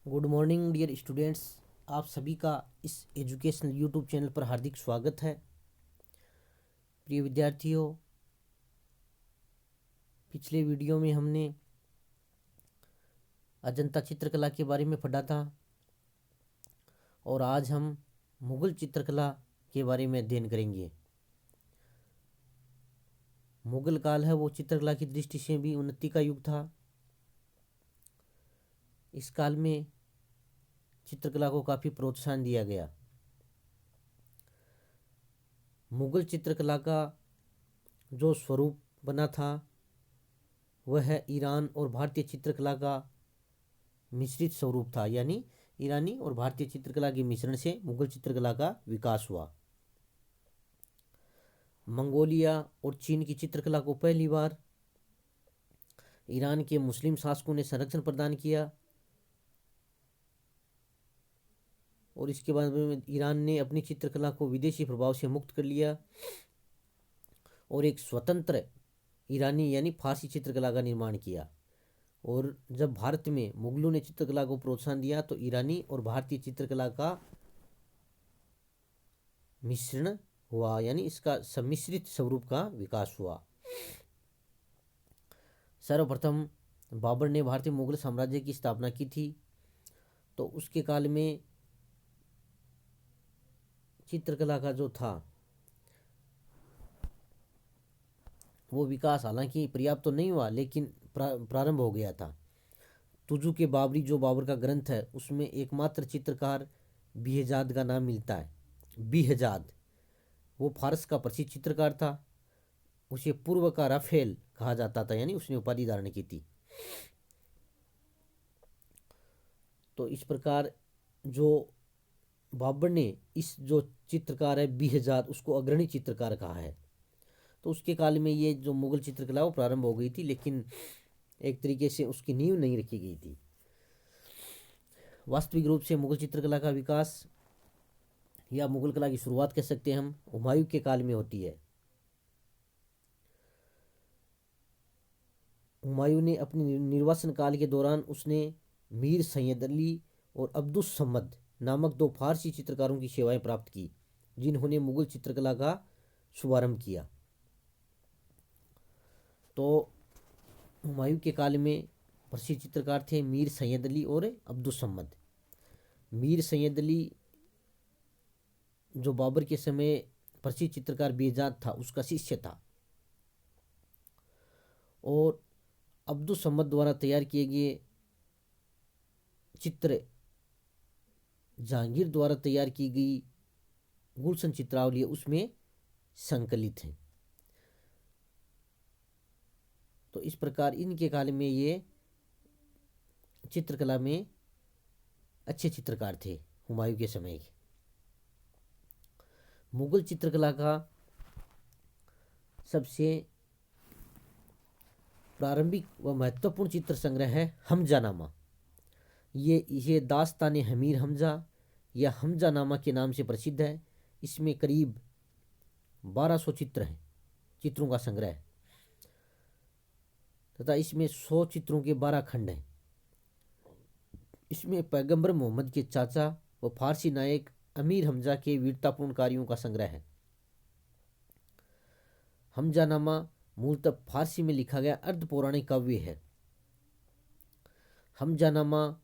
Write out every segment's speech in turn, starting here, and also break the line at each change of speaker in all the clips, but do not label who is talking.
Good morning dear students. आप सभी का इस एजुकेशनल यूट्यूब चैनल पर हार्दिक स्वागत है। प्रिय विद्यार्थियों, पिछले वीडियो में हमने अजंता चित्रकला के बारे में पढ़ा था और आज हम मुगल चित्रकला के बारे में अध्ययन करेंगे। मुगल काल है वो चित्रकला की दृष्टि से भी उन्नति का युग था। इस काल में चित्रकला को काफ़ी प्रोत्साहन दिया गया। मुगल चित्रकला का जो स्वरूप बना था वह है ईरान और भारतीय चित्रकला का मिश्रित स्वरूप था, यानी ईरानी और भारतीय चित्रकला के मिश्रण से मुगल चित्रकला का विकास हुआ। मंगोलिया और चीन की चित्रकला को पहली बार ईरान के मुस्लिम शासकों ने संरक्षण प्रदान किया और इसके बाद में ईरान ने अपनी चित्रकला को विदेशी प्रभाव से मुक्त कर लिया और एक स्वतंत्र ईरानी यानी फारसी चित्रकला का निर्माण किया। और जब भारत में मुगलों ने चित्रकला को प्रोत्साहन दिया तो ईरानी और भारतीय चित्रकला का मिश्रण हुआ, यानी इसका सम्मिश्रित स्वरूप का विकास हुआ। सर्वप्रथम बाबर ने भारतीय मुगल साम्राज्य की स्थापना की थी, तो उसके काल में चित्रकला का जो था वो विकास हालांकि पर्याप्त तो नहीं हुआ, लेकिन प्रारंभ हो गया था। तुजु के बाबरी जो बाबर का ग्रंथ है उसमें एकमात्र चित्रकार बिहजाद का नाम मिलता है। बिहजाद वो फारस का प्रसिद्ध चित्रकार था। उसे पूर्व का राफेल कहा जाता था, यानी उसने उपाधि धारण की थी। तो इस प्रकार जो बाबर ने इस जो चित्रकार है बिहजाद उसको अग्रणी चित्रकार कहा है। तो उसके काल में ये जो मुगल चित्रकला वो प्रारंभ हो गई थी, लेकिन एक तरीके से उसकी नींव नहीं रखी गई थी। वास्तविक रूप से मुगल चित्रकला का विकास या मुगल कला की शुरुआत कह सकते हैं हम हुमायूं के काल में होती है। हुमायूं ने अपने निर्वासन काल के दौरान उसने मीर सैयद अली और अब्दुस सम्मद नामक दो फारसी चित्रकारों की सेवाएं प्राप्त की, जिन्होंने मुगल चित्रकला का शुभारंभ किया। तो हुमायूं के काल में प्रसिद्ध चित्रकार थे मीर सैयद अली और अब्दुस सम्मद। मीर सैयद अली जो बाबर के समय प्रसिद्ध चित्रकार बेजाद था उसका शिष्य था और अब्दुस सम्मद द्वारा तैयार किए गए चित्र जहांगीर द्वारा तैयार की गई गुलशन चित्रावली उसमें संकलित है। तो इस प्रकार इनके काल में ये चित्रकला में अच्छे चित्रकार थे हुमायूं के समय के। मुगल चित्रकला का सबसे प्रारंभिक व महत्वपूर्ण चित्र संग्रह है हमजानामा। ये दास्तान हमीर हमजा या हमजानामा के नाम से प्रसिद्ध है। इसमें करीब 1200 चित्र हैं, चित्रों का संग्रह है, तथा इसमें 100 चित्रों के 12 खंड हैं। इसमें पैगंबर मोहम्मद के चाचा व फारसी नायक अमीर हमजा के वीरतापूर्ण कार्यों का संग्रह है। हमजानामा मूलतः फारसी में लिखा गया अर्ध पौराणिक काव्य है। हमजानामा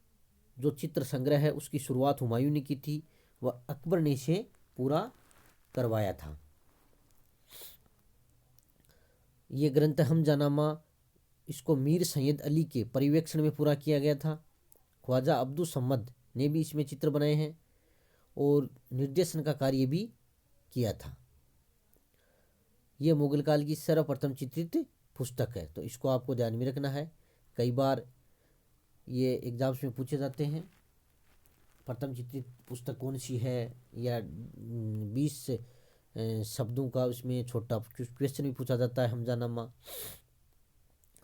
जो चित्र संग्रह है उसकी शुरुआत हुमायूं ने की थी, वह अकबर ने इसे पूरा करवाया था। ये ग्रंथ हमजानामा इसको मीर सैयद अली के पर्यवेक्षण में पूरा किया गया था। ख्वाजा अब्दुल सम्मद ने भी इसमें चित्र बनाए हैं और निर्देशन का कार्य भी किया था। यह मुगल काल की सर्वप्रथम चित्रित पुस्तक है, तो इसको आपको ध्यान में रखना है। कई बार ये एग्जाम्स में पूछे जाते हैं प्रथम चित्रित पुस्तक कौन सी है, या 20 शब्दों का उसमें छोटा क्वेश्चन भी पूछा जाता है हमजानामा।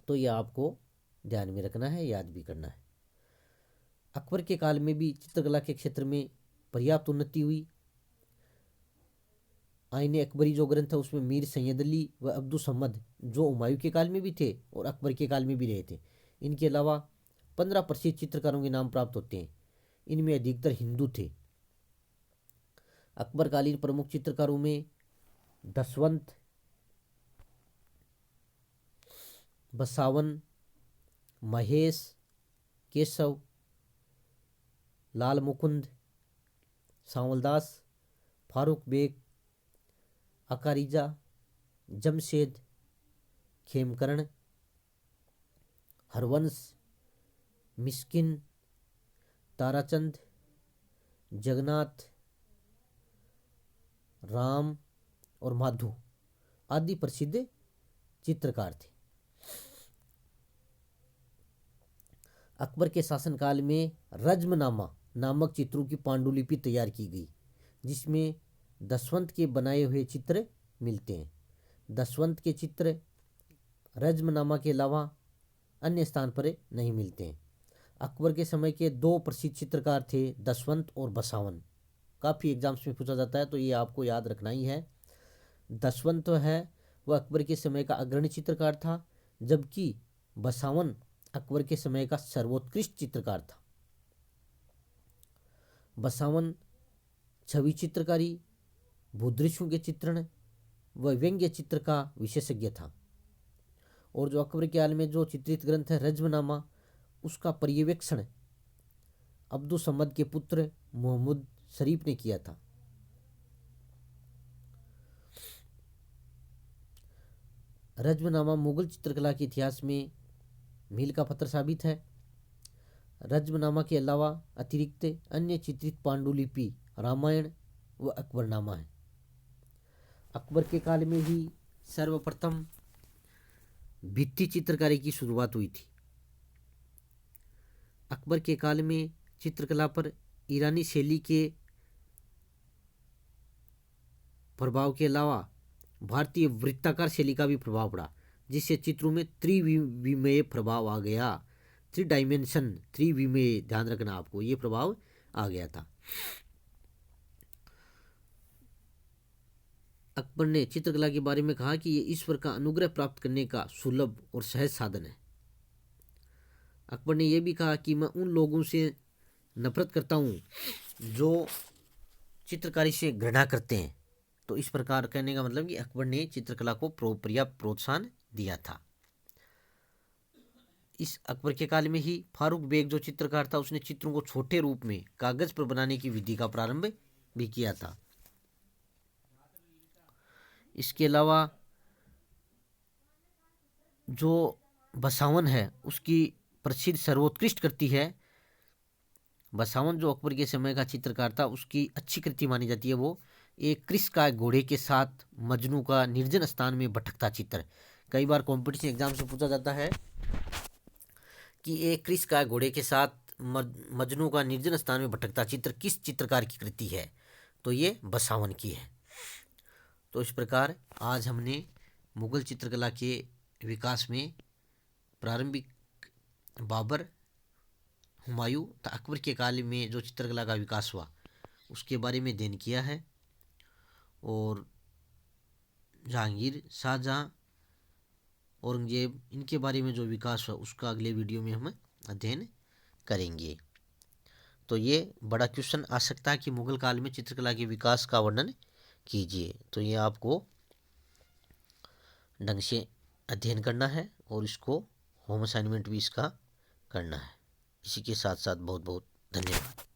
तो यह आपको ध्यान में रखना है, याद भी करना है। अकबर के काल में भी चित्रकला के क्षेत्र में पर्याप्त उन्नति हुई। आईने अकबरी जो ग्रंथ है उसमें मीर सैयद अली व अब्दुल सम्मद जो हुमायूं के काल में भी थे और अकबर के काल में भी रहे थे, इनके अलावा 15 प्रसिद्ध चित्रकारों के नाम प्राप्त होते हैं। इनमें अधिकतर हिंदू थे। अकबरकालीन प्रमुख चित्रकारों में दसवंत, बसावन, महेश, केशव, लाल मुकुंद, सांवलदास, फारूक बेग, अकारिजा, जमशेद, खेमकरण, हरवंश, मिस्किन, ताराचंद, जगन्नाथ, राम और माधु आदि प्रसिद्ध चित्रकार थे। अकबर के शासनकाल में रज्मनामा नामक चित्रों की पांडुलिपि तैयार की गई, जिसमें दसवंत के बनाए हुए चित्र मिलते हैं। दसवंत के चित्र रज्मनामा के अलावा अन्य स्थान पर नहीं मिलते हैं। अकबर के समय के दो प्रसिद्ध चित्रकार थे, दसवंत और बसावन। काफ़ी एग्जाम्स में पूछा जाता है, तो ये आपको याद रखना ही है। दसवंत है वह अकबर के समय का अग्रणी चित्रकार था, जबकि बसावन अकबर के समय का सर्वोत्कृष्ट चित्रकार था। बसावन छवि चित्रकारी, भूदृश्यों के चित्रण व व्यंग्य चित्र का विशेषज्ञ था। और जो अकबर के काल में जो चित्रित ग्रंथ है रज्मनामा, उसका पर्यवेक्षण अब्दुल सम्मद के पुत्र मोहम्मद शरीफ ने किया था। रज्मनामा मुगल चित्रकला के इतिहास में मील का पत्थर साबित है। रज्मनामा के अलावा अतिरिक्त अन्य चित्रित पांडुलिपि रामायण व अकबरनामा है। अकबर के काल में ही सर्वप्रथम भित्ति चित्रकारी की शुरुआत हुई थी। अकबर के काल में चित्रकला पर ईरानी शैली के प्रभाव के अलावा भारतीय वृत्ताकार शैली का भी प्रभाव पड़ा, जिससे चित्रों में त्रिविमीय प्रभाव आ गया। थ्री डायमेंशन, त्रिविमीय, ध्यान रखना आपको, ये प्रभाव आ गया था। अकबर ने चित्रकला के बारे में कहा कि ये ईश्वर का अनुग्रह प्राप्त करने का सुलभ और सहज साधन है। अकबर ने यह भी कहा कि मैं उन लोगों से नफरत करता हूँ जो चित्रकारी से घृणा करते हैं। तो इस प्रकार कहने का मतलब कि अकबर ने चित्रकला को पर्याप्त प्रोत्साहन दिया था। इस अकबर के काल में ही फारूक बेग जो चित्रकार था, उसने चित्रों को छोटे रूप में कागज पर बनाने की विधि का प्रारंभ भी किया था। इसके अलावा जो बसावन है उसकी प्रसिद्ध सर्वोत्कृष्ट कृति है। बसावन जो अकबर के समय का चित्रकार था, उसकी अच्छी कृति मानी जाती है। वो एक कृष का घोड़े के साथ मजनू का निर्जन स्थान में भटकता चित्र। कई बार कॉम्पिटिशन एग्जाम से पूछा जाता है कि एक कृष का घोड़े के साथ मजनू का निर्जन स्थान में भटकता चित्र किस चित्रकार की कृति है, तो ये बसावन की है। तो इस प्रकार आज हमने मुगल चित्रकला के विकास में प्रारंभिक बाबर, हुमायूं तथा अकबर के काल में जो चित्रकला का विकास हुआ उसके बारे में अध्ययन किया है। और जहांगीर, शाहजहां, औरंगजेब, इनके बारे में जो विकास हुआ उसका अगले वीडियो में हम अध्ययन करेंगे। तो ये बड़ा क्वेश्चन आ सकता है कि मुगल काल में चित्रकला के विकास का वर्णन कीजिए। तो ये आपको ढंग से अध्ययन करना है और इसको होम असाइनमेंट भी इसका करना है। इसी के साथ साथ बहुत बहुत धन्यवाद।